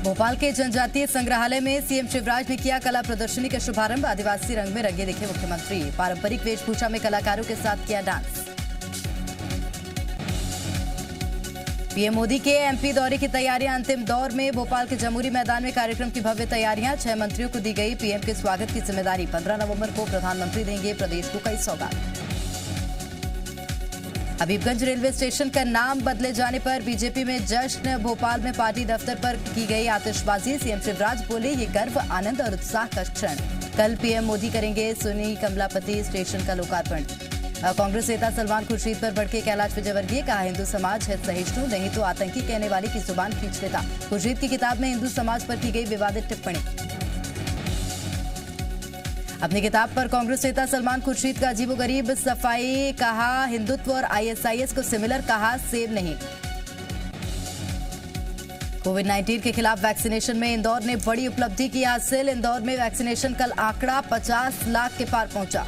भोपाल के जनजातीय संग्रहालय में सीएम शिवराज ने किया कला प्रदर्शनी का शुभारंभ। आदिवासी रंग में रंगे दिखे मुख्यमंत्री। पारंपरिक वेशभूषा में कलाकारों के साथ किया डांस। पीएम मोदी के एमपी दौरे की तैयारियां अंतिम दौर में। भोपाल के जमूरी मैदान में कार्यक्रम की भव्य तैयारियां। 6 मंत्रियों को दी गई पीएम के स्वागत की जिम्मेदारी। 15 नवंबर को प्रधानमंत्री देंगे प्रदेश को कई सौगात। हबीबगंज रेलवे स्टेशन का नाम बदले जाने पर बीजेपी में जश्न। भोपाल में पार्टी दफ्तर पर की गई आतिशबाजी। सीएम शिवराज बोले, ये गर्व, आनंद और उत्साह का क्षण। कल पीएम मोदी करेंगे सुनी कमलापति स्टेशन का लोकार्पण। कांग्रेस नेता सलमान खुर्शीद पर भड़के कैलाश विजयवर्गीय। कहा, हिंदू समाज है सहिष्णु, नहीं तो आतंकी कहने वाले की जुबान खींच लेता। खुर्शीद की किताब में हिंदू समाज पर की गई विवादित टिप्पणी। अपनी किताब पर कांग्रेस नेता सलमान खुर्शीद का अजीबोगरीब सफाई। कहा, हिंदुत्व और आईएसआईएस को सिमिलर, कहा सेम नहीं। कोविड-19 के खिलाफ वैक्सीनेशन में इंदौर ने बड़ी उपलब्धि की हासिल। इंदौर में वैक्सीनेशन कल आंकड़ा 50 लाख के पार पहुंचा।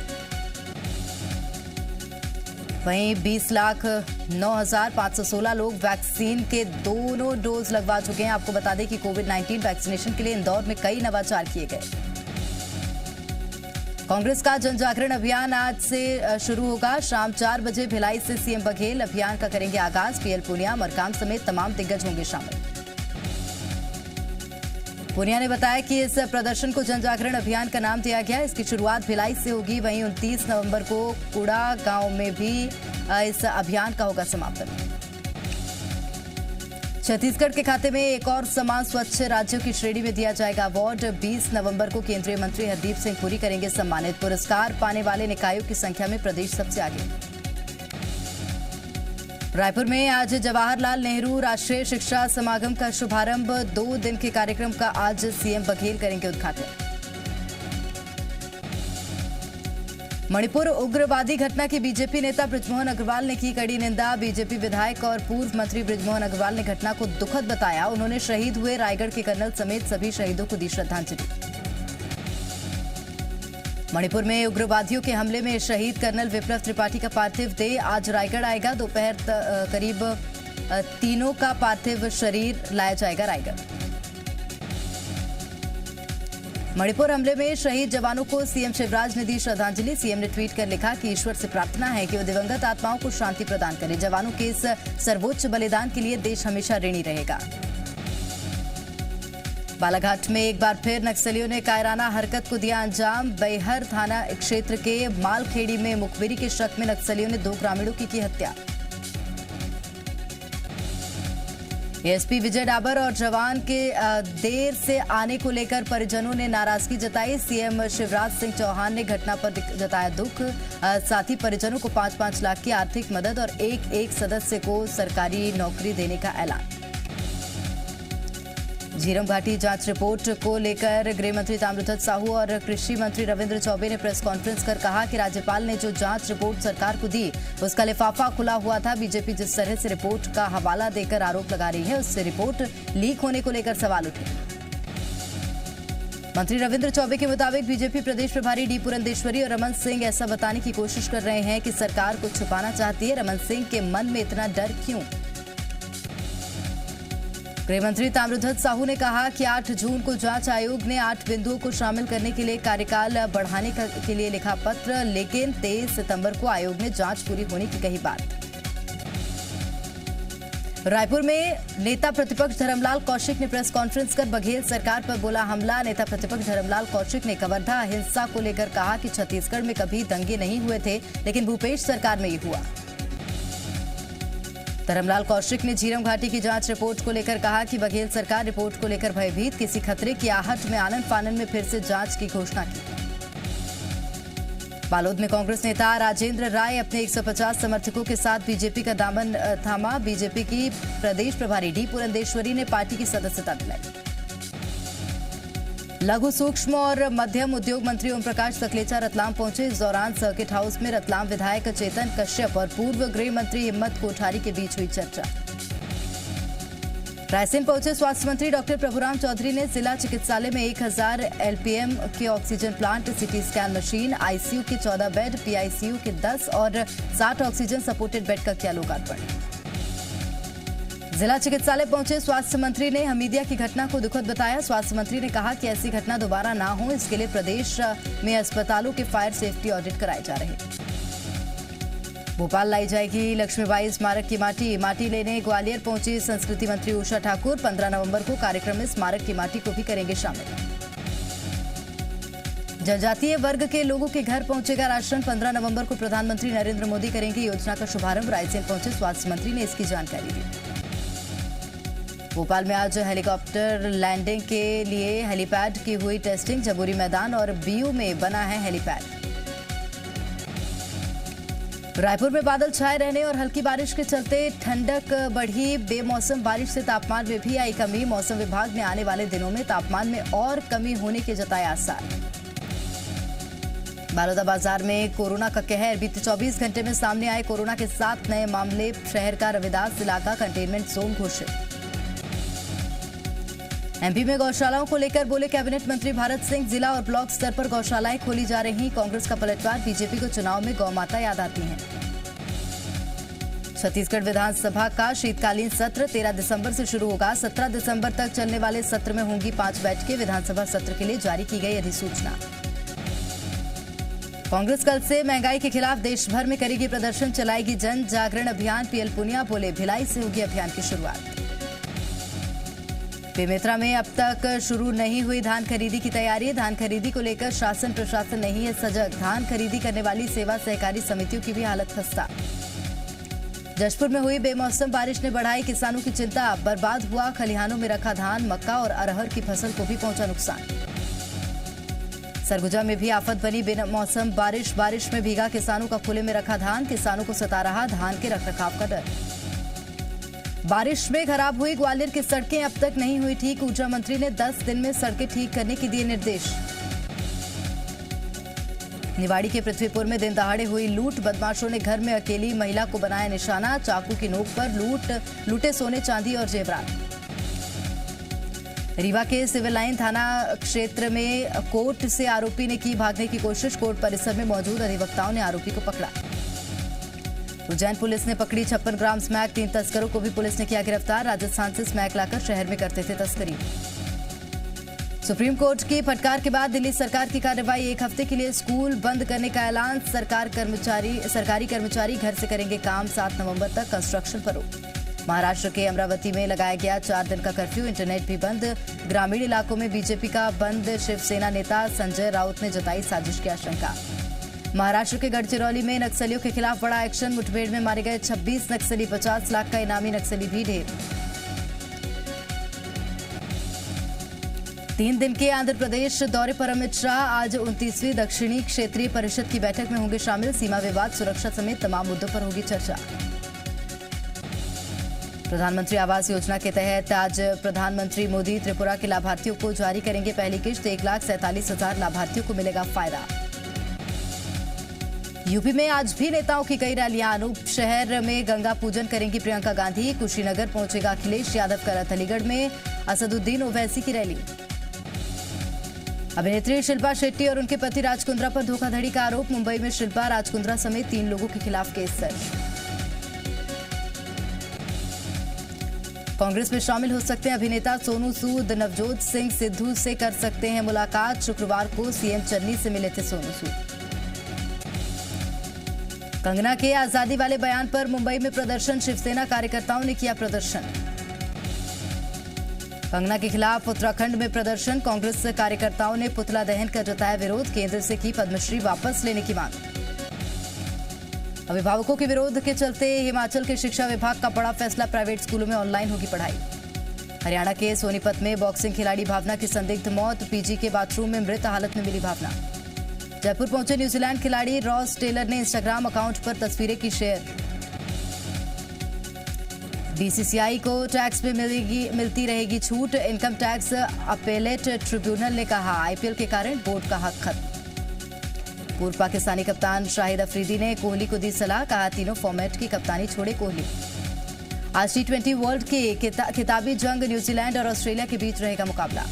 वहीं 20,09,516 लोग वैक्सीन के दोनों डोज लगवा चुके हैं। आपको बता दें कि कोविड-19 वैक्सीनेशन के लिए इंदौर में कई नवाचार किए गए। कांग्रेस का जन जागरण अभियान आज से शुरू होगा। शाम 4 बजे भिलाई से सीएम बघेल अभियान का करेंगे आगाज। पीएल पूनिया, मरकाम समेत तमाम दिग्गज होंगे शामिल। पूनिया ने बताया कि इस प्रदर्शन को जन जागरण अभियान का नाम दिया गया। इसकी शुरुआत भिलाई से होगी। वहीं 29 नवंबर को कुड़ा गांव में भी इस अभियान का होगा समापन। छत्तीसगढ़ के खाते में एक और समान स्वच्छ राज्यों की श्रेणी में दिया जाएगा अवार्ड। 20 नवंबर को केंद्रीय मंत्री हरदीप सिंह पुरी करेंगे सम्मानित। पुरस्कार पाने वाले निकायों की संख्या में प्रदेश सबसे आगे। रायपुर में आज जवाहरलाल नेहरू राष्ट्रीय शिक्षा समागम का शुभारंभ। 2 दिन के कार्यक्रम का आज सीएम बघेल करेंगे उद्घाटन। मणिपुर उग्रवादी घटना की बीजेपी नेता बृजमोहन अग्रवाल ने की कड़ी निंदा। बीजेपी विधायक और पूर्व मंत्री बृजमोहन अग्रवाल ने घटना को दुखद बताया। उन्होंने शहीद हुए रायगढ़ के कर्नल समेत सभी शहीदों को दी श्रद्धांजलि। मणिपुर में उग्रवादियों के हमले में शहीद कर्नल विप्लव त्रिपाठी का पार्थिव देह आज रायगढ़ आएगा। दोपहर करीब तीनों का पार्थिव शरीर लाया जाएगा रायगढ़। मणिपुर हमले में शहीद जवानों को सीएम शिवराज ने दी श्रद्धांजलि। सीएम ने ट्वीट कर लिखा कि ईश्वर से प्रार्थना है कि वो दिवंगत आत्माओं को शांति प्रदान करे। जवानों के इस सर्वोच्च बलिदान के लिए देश हमेशा ऋणी रहेगा। बालाघाट में एक बार फिर नक्सलियों ने कायराना हरकत को दिया अंजाम। बैहर थाना क्षेत्र के मालखेड़ी में मुखबिरी के शक में नक्सलियों ने 2 ग्रामीणों की हत्या। एसपी विजय डाबर और जवान के देर से आने को लेकर परिजनों ने नाराजगी जताई। सीएम शिवराज सिंह चौहान ने घटना पर जताया दुख। साथ ही परिजनों को 5-5 लाख की आर्थिक मदद और एक सदस्य को सरकारी नौकरी देने का ऐलान। झीरम घाटी जांच रिपोर्ट को लेकर गृह मंत्री ताम्रध्वज साहू और कृषि मंत्री रविंद्र चौबे ने प्रेस कॉन्फ्रेंस कर कहा कि राज्यपाल ने जो जांच रिपोर्ट सरकार को दी उसका लिफाफा खुला हुआ था। बीजेपी जिस तरह से रिपोर्ट का हवाला देकर आरोप लगा रही है उससे रिपोर्ट लीक होने को लेकर सवाल उठे। मंत्री रविंद्र चौबे के मुताबिक बीजेपी प्रदेश प्रभारी डी पुरंदेश्वरी और रमन सिंह ऐसा बताने की कोशिश कर रहे हैं कि सरकार को छुपाना चाहती है। रमन सिंह के मन में इतना डर क्यों? गृह मंत्री ताम्रध्वज साहू ने कहा कि 8 जून को जांच आयोग ने 8 बिंदुओं को शामिल करने के लिए कार्यकाल बढ़ाने के लिए लिखा पत्र, लेकिन 23 सितंबर को आयोग ने जांच पूरी होने की कही बात। रायपुर में नेता प्रतिपक्ष धर्मलाल कौशिक ने प्रेस कॉन्फ्रेंस कर बघेल सरकार पर बोला हमला। नेता प्रतिपक्ष धर्मलाल कौशिक ने कवर्धा हिंसा को लेकर कहा कि छत्तीसगढ़ में कभी दंगे नहीं हुए थे, लेकिन भूपेश सरकार में ये हुआ। धर्मलाल कौशिक ने झीरम घाटी की जांच रिपोर्ट को लेकर कहा कि बघेल सरकार रिपोर्ट को लेकर भयभीत, किसी खतरे की आहट में आनन फानन में फिर से जांच की घोषणा की। बालोद में कांग्रेस नेता राजेंद्र राय अपने 150 समर्थकों के साथ बीजेपी का दामन थामा। बीजेपी की प्रदेश प्रभारी डी पुरंदेश्वरी ने पार्टी की सदस्यता दिलाई। लघु सूक्ष्म और मध्यम उद्योग मंत्री ओम प्रकाश सकलेचा रतलाम पहुंचे। इस दौरान सर्किट हाउस में रतलाम विधायक चेतन कश्यप और पूर्व गृह मंत्री हिम्मत कोठारी के बीच हुई चर्चा। रायसेन पहुंचे स्वास्थ्य मंत्री डॉक्टर प्रभुराम चौधरी ने जिला चिकित्सालय में 1000 एलपीएम के oxygen plant, CT scan machine, ICU के 14 बेड, पीआईसीयू के 10 और 60 ऑक्सीजन सपोर्टेड बेड का किया लोकार्पण। जिला चिकित्सालय पहुंचे स्वास्थ्य मंत्री ने हमीदिया की घटना को दुखद बताया। स्वास्थ्य मंत्री ने कहा कि ऐसी घटना दोबारा ना हो, इसके लिए प्रदेश में अस्पतालों के फायर सेफ्टी ऑडिट कराए जा रहे हैं। भोपाल लाई जाएगी लक्ष्मीबाई स्मारक की माटी लेने ग्वालियर पहुंची संस्कृति मंत्री उषा ठाकुर। 15 नवंबर को कार्यक्रम में स्मारक की माटी को भी करेंगे शामिल। जनजातीय वर्ग के लोगों के घर पहुंचेगा राशन। 15 नवंबर को प्रधानमंत्री नरेंद्र मोदी करेंगे योजना का शुभारंभ। रायसेन पहुंचे स्वास्थ्य मंत्री ने इसकी जानकारी दी। भोपाल में आज हेलीकॉप्टर लैंडिंग के लिए हेलीपैड की हुई टेस्टिंग। जबूरी मैदान और बीयू में बना है हेलीपैड। रायपुर में बादल छाए रहने और हल्की बारिश के चलते ठंडक बढ़ी। बेमौसम बारिश से तापमान में भी आई कमी। मौसम विभाग ने आने वाले दिनों में तापमान में और कमी होने के जताए आसार। बड़ौदा बाजार में कोरोना का कहर। बीते 24 घंटे में सामने आए कोरोना के 7 नए मामले। शहर का रविदास इलाका कंटेनमेंट जोन घोषित। एमपी में गौशालाओं को लेकर बोले कैबिनेट मंत्री भारत सिंह। जिला और ब्लॉक स्तर पर गौशालाएं खोली जा रही। कांग्रेस का पलटवार। बीजेपी को चुनाव में गौ माता याद आती हैं। छत्तीसगढ़ विधानसभा का शीतकालीन सत्र 13 दिसंबर से शुरू होगा। 17 दिसंबर तक चलने वाले सत्र में होंगी 5 बैठकें। विधानसभा सत्र के लिए जारी की गई अधिसूचना। कांग्रेस कल से महंगाई के खिलाफ देश भर में करेगी प्रदर्शन। चलाएगी जन जागरण अभियान। पीएल पुनिया बोले भिलाई से होगी अभियान की शुरुआत। बेमेतरा में अब तक शुरू नहीं हुई धान खरीदी की तैयारी। धान खरीदी को लेकर शासन प्रशासन नहीं है सजग। धान खरीदी करने वाली सेवा सहकारी समितियों की भी हालत खस्ता। जशपुर में हुई बेमौसम बारिश ने बढ़ाई किसानों की चिंता। बर्बाद हुआ खलिहानों में रखा धान। मक्का और अरहर की फसल को भी पहुंचा नुकसान। सरगुजा में भी आफत बनी बेमौसम बारिश में भीगा किसानों का खुले में रखा धान। किसानों को सता रहा धान के रखरखाव का डर। बारिश में खराब हुई ग्वालियर की सड़कें। अब तक नहीं हुई ठीक। ऊर्जा मंत्री ने 10 दिन में सड़कें ठीक करने के दिए निर्देश। निवाड़ी के पृथ्वीपुर में दिन दहाड़े हुई लूट। बदमाशों ने घर में अकेली महिला को बनाया निशाना। चाकू की नोक पर लूटे सोने चांदी और जेवरात। रीवा के सिविल लाइन थाना क्षेत्र में कोर्ट से आरोपी ने की भागने की कोशिश। कोर्ट परिसर में मौजूद अधिवक्ताओं ने आरोपी को पकड़ा। उज्जैन पुलिस ने पकड़ी 56 ग्राम स्मैक। 3 तस्करों को भी पुलिस ने किया गिरफ्तार। राजस्थान से स्मैक लाकर शहर में करते थे तस्करी। सुप्रीम कोर्ट की फटकार के बाद दिल्ली सरकार की कार्रवाई। 1 हफ्ते के लिए स्कूल बंद करने का ऐलान। सरकारी कर्मचारी घर से करेंगे काम। 7 नवंबर तक कंस्ट्रक्शन पर रोक। महाराष्ट्र के अमरावती में लगाया गया 4 दिन का कर्फ्यू। इंटरनेट भी बंद। ग्रामीण इलाकों में बीजेपी का बंद। शिवसेना नेता संजय राउत ने जताई साजिश की आशंका। महाराष्ट्र के गढ़चिरौली में नक्सलियों के खिलाफ बड़ा एक्शन। मुठभेड़ में मारे गए 26 नक्सली। 50 लाख का इनामी नक्सली भी ढेर। 3 दिन के आंध्र प्रदेश दौरे पर अमित शाह आज 29वीं दक्षिणी क्षेत्रीय परिषद की बैठक में होंगे शामिल। सीमा विवाद सुरक्षा समेत तमाम मुद्दों पर होगी चर्चा। प्रधानमंत्री आवास योजना के तहत आज प्रधानमंत्री मोदी त्रिपुरा के लाभार्थियों को जारी करेंगे पहली किश्त। 1,47,000 लाभार्थियों को मिलेगा फायदा। यूपी में आज भी नेताओं की कई रैलियां। अनूप शहर में गंगा पूजन करेंगी प्रियंका गांधी। कुशीनगर पहुंचेगा अखिलेश यादव का रथ। अलीगढ़ में असदुद्दीन ओवैसी की रैली। अभिनेत्री शिल्पा शेट्टी और उनके पति राज कुंद्रा पर धोखाधड़ी का आरोप। मुंबई में शिल्पा, राज कुंद्रा समेत 3 लोगों के खिलाफ केस दर्ज। कांग्रेस में शामिल हो सकते हैं अभिनेता सोनू सूद। नवजोत सिंह सिद्धू से कर सकते हैं मुलाकात। शुक्रवार को सीएम चन्नी से मिले थे सोनू सूद। कंगना के आजादी वाले बयान पर मुंबई में प्रदर्शन। शिवसेना कार्यकर्ताओं ने किया प्रदर्शन। कंगना के खिलाफ उत्तराखंड में प्रदर्शन। कांग्रेस कार्यकर्ताओं ने पुतला दहन कर जताया विरोध। केंद्र से की पद्मश्री वापस लेने की मांग। अभिभावकों के विरोध के चलते हिमाचल के शिक्षा विभाग का बड़ा फैसला। प्राइवेट स्कूलों में ऑनलाइन होगी पढ़ाई। हरियाणा के सोनीपत में बॉक्सिंग खिलाड़ी भावना की संदिग्ध मौत। पीजी के बाथरूम में मृत हालत में मिली भावना। जयपुर पहुंचे न्यूजीलैंड खिलाड़ी रॉस टेलर ने इंस्टाग्राम अकाउंट पर तस्वीरें की शेयर। बीसीसीआई को टैक्स में मिलती रहेगी छूट। इनकम टैक्स अपेलेट ट्रिब्यूनल ने कहा आईपीएल के कारण बोर्ड का हक खत्म। पूर्व पाकिस्तानी कप्तान शाहिद अफरीदी ने कोहली को दी सलाह। कहा तीनों फॉर्मेट की कप्तानी छोड़े कोहली। आज T20 वर्ल्ड के खिताबी जंग न्यूजीलैंड और ऑस्ट्रेलिया के बीच रहेगा मुकाबला।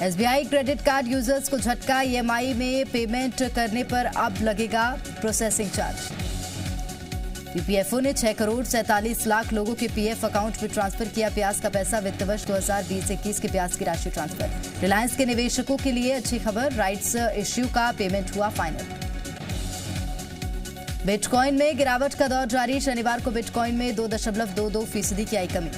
एसबीआई क्रेडिट कार्ड यूजर्स को झटका। ईएमआई में पेमेंट करने पर अब लगेगा प्रोसेसिंग चार्ज। ईपीएफओ ने 6 करोड़ 47 लाख लोगों के पीएफ अकाउंट में ट्रांसफर किया प्याज का पैसा। वित्त वर्ष 2020-21 के प्याज की राशि ट्रांसफर। रिलायंस के निवेशकों के लिए अच्छी खबर, राइट्स इश्यू का पेमेंट हुआ फाइनल। बिटकॉइन में गिरावट का दौर जारी, शनिवार को बिटकॉइन में 2.22% की आई कमी।